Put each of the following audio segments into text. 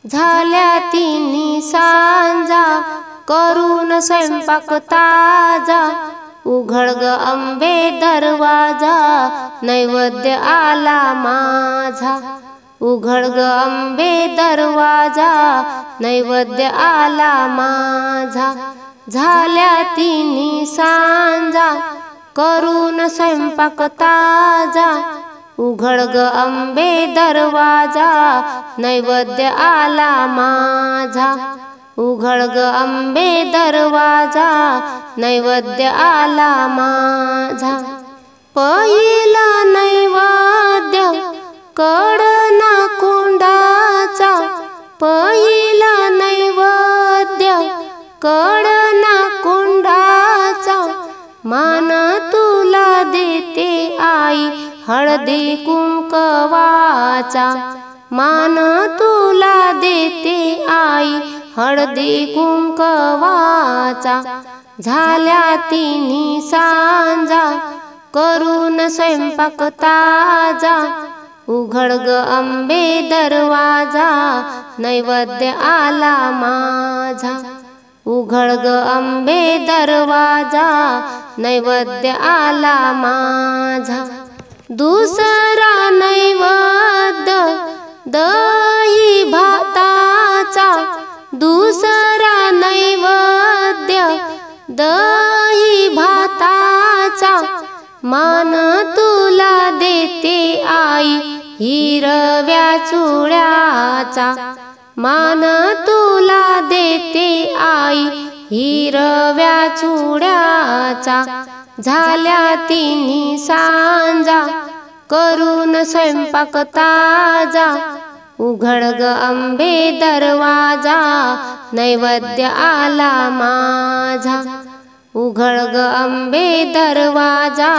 झाल्या तिन्ही सांजा करून स्वयंपाक ताजा, उघड ग अंबे दरवाजा नैवेद्य आला माझा। उघड ग अंबे दरवाजा नैवेद्य आला माझा। झाल्या तिन्ही सांजा करून स्वयंपाक ताजा, उघड ग अंबे दरवाजा नैवेद्य आला माझा। उघड ग अंबे दरवाजा नैवेद्य आला माझा। पहिला नैवेद्य कडना कोंडाचा, पहिला नैवेद्य कडना कोंडाचा, मान तुला देते आई हळदी कुंकवाचा। मान तुला देते आई हळदी कुंकवाचा। झाल्या तिन्ही सांजा करून स्वयंपाक ताजा, उघड ग अंबे दरवाजा नैवेद्य आला माझा। उघड ग अंबे दरवाजा नैवेद्य आला माझा। दुसरा नैवेद्य दही भाताचा, दुसरा नैवेद्य दही भाताचा, मान तुला देते आई हिरव्या चुड्याचा। मान तुला देते आई हिरव्या चुड्याचा। झाल्या तिन्ही सांजा करून स्वयंपाक ताजा, उघड ग अंबे दरवाजा नैवेद्य आला माझा। उघड ग अंबे दरवाजा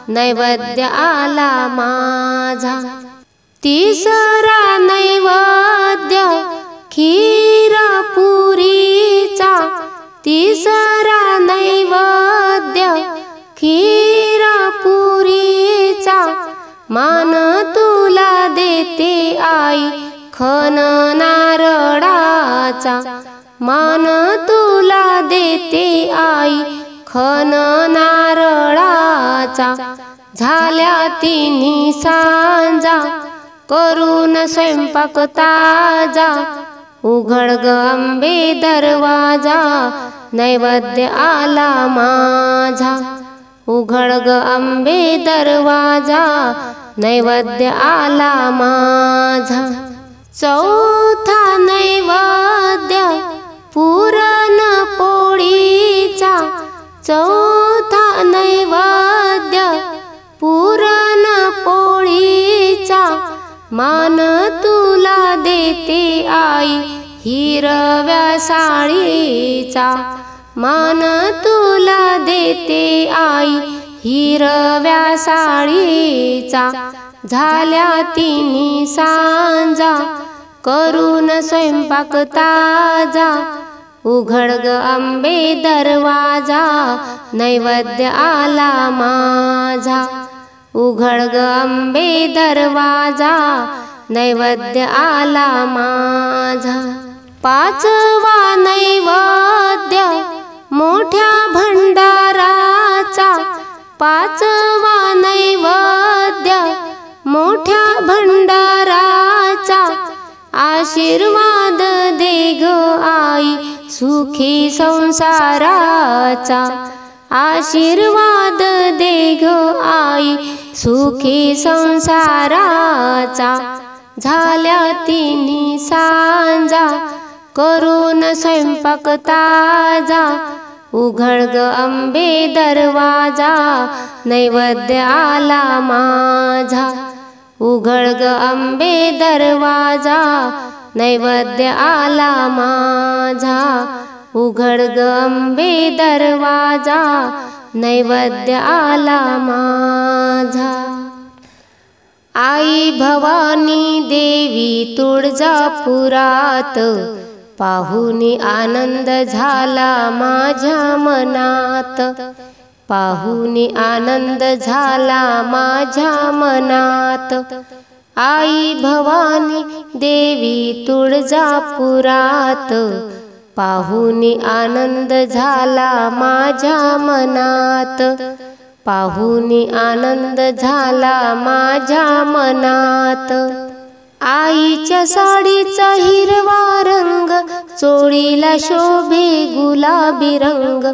नैवेद्य आला माझा। तिसरा नैवेद्य खीर पुरीचा, तिसरा नैवेद्य खीर पुरीचा, मान तुला देते आई खण नारळाचा। मान तुला देते आई खण नारळाचा। झाल्या तिन्ही सांजा करून स्वयंपाक ताजा, उघड ग अंबे दरवाजा नैवेद्य आला माझा। उघड ग अंबे दरवाजा नैवेद्य आला माझा। चौथा नैवेद्य पुरण पोळीचा, चौथा नैवेद्य पुरण पोळीचा, मान तुला देते आई हिरव्या साडीचा। मान तुला देते आई हिरव्या साडीचा। झाल्या तिन्ही सांजा करून स्वयंपाक ताजा, उघड ग अंबे दरवाजा नैवेद्य आला माझा। उघड ग अंबे दरवाजा नैवेद्य आला माझा। पाचवा नैवेद्य मोठ्या भंडाराचा, पाचवा नैवेद्य मोठ्या भंडाराचा, आशीर्वाद दे ग आई सुखी संसाराचा। आशीर्वाद दे ग आई सुखी संसाराचा। झाल्या तिन्ही सांजा करून स्वयंपाक ताजा, उघड ग अंबे दरवाजा नैवेद्य आला माझा। उघड ग अंबे दरवाजा नैवेद्य आला माझा। उघड ग अंबे दरवाजा नैवेद्य आला माझा। आई भवानी देवी तुळजापुरात, पाहुनी आनंद झाला माझ्या मनात। पाहुनी आनंद झाला माझ्या मनात। आई भवानी देवी तुळजापुरात, पाहुनी आनंद झाला माझ्या मनात, पाहुनी आनंद झाला माझ्या मनात। आईच्या साडीचा हिरवा रंग, चोळीला शोभे गुलाबी रंग,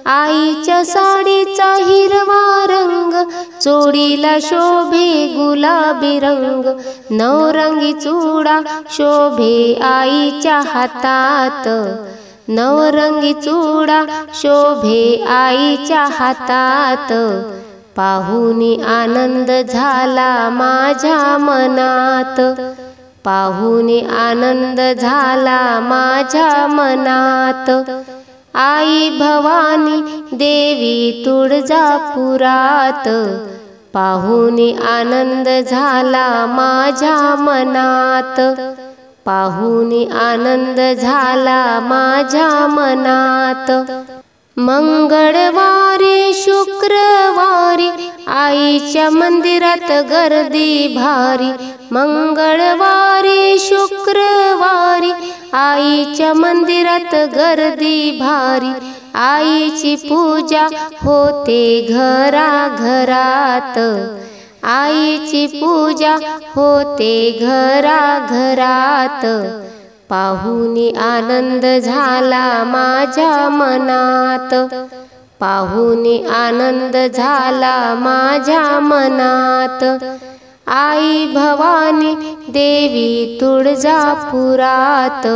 आईच्या साडीचा हिरवा रंग, चोळीला शोभे गुलाबी रंग, नवरंगी चूडा शोभे आईच्या हातात, नवरंगी चूडा शोभे आईच्या हातात, पाहुनी आनंद झाला माझ्या मनात, पाहुनी आनंद झाला माझ्या मनात। आई भवानी देवी तुळजापुरात, पाहुनी आनंद झाला माझ्या मनात, पाहुनी आनंद झाला माझ्या मनात। मंगळवारी शुक्रवारी आईच्या मंदिरात गर्दी भारी, मंगळवारी शुक्रवारी आईच्या मंदिरात गर्दी भारी, आईची पूजा होते घराघरात, आईची पूजा होते घराघरात, पाहुनी आनंद झाला माझ्या मनात, पाहुनी आनंद झाला माझ्या मनात। आई भवानी देवी तुळजापुरात,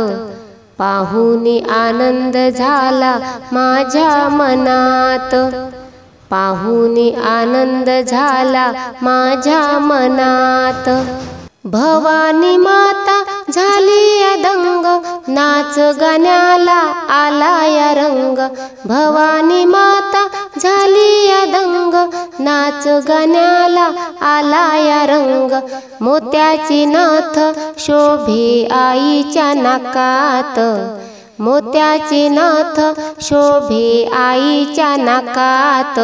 पाहुनी आनंद झाला माझ्या मनात, पाहुनी आनंद झाला माझ्या मनात। भवानी माता झाली दंग, नाच गाण्याला आला या रंग, भवानी माता झाली दंग, नाच गाण्याला आला या रंग, मोत्याची नथ शोभे आईच्या नाकात, मोत्याची नथ शोभे आईच्या नाकात,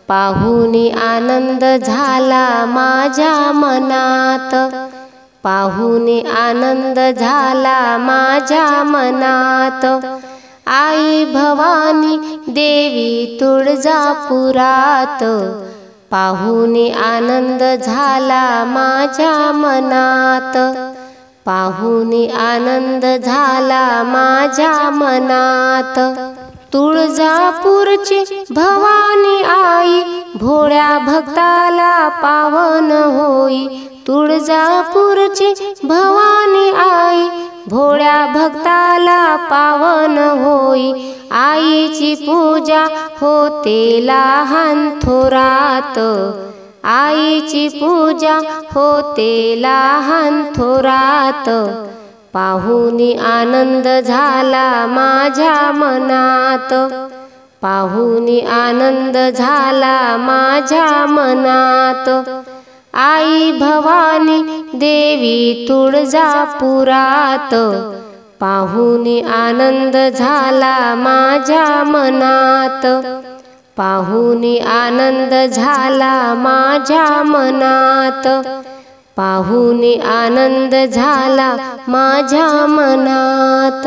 पाहुनी आनंद झाला माझ्या मनात, पाहुनी आनंद झाला माझ्या मनात। आई भवानी देवी तुळजापुरात, पाहुनी आनंद झाला माझ्या मनात, पाहुनी आनंद झाला माझ्या मनात। तुळजापूरची भवानी आई भोळ्या भक्ताला पावन होई, तुळजापूरची भवानी आई भोळ्या भक्ताला पावन होई, आईची पूजा होते लहान थोरात, आईची पूजा होते लहान थोरात, पाहुनी आनंद झाला माझ्या मनात, पाहुनी आनंद झाला माझ्या मनात। आई भवानी देवी तुळजापुरात, पाहुनी आनंद झाला माझ्या मनात, पाहुनी आनंद झाला माझ्या मनात, पाहुनी आनंद झाला माझ्या मनात।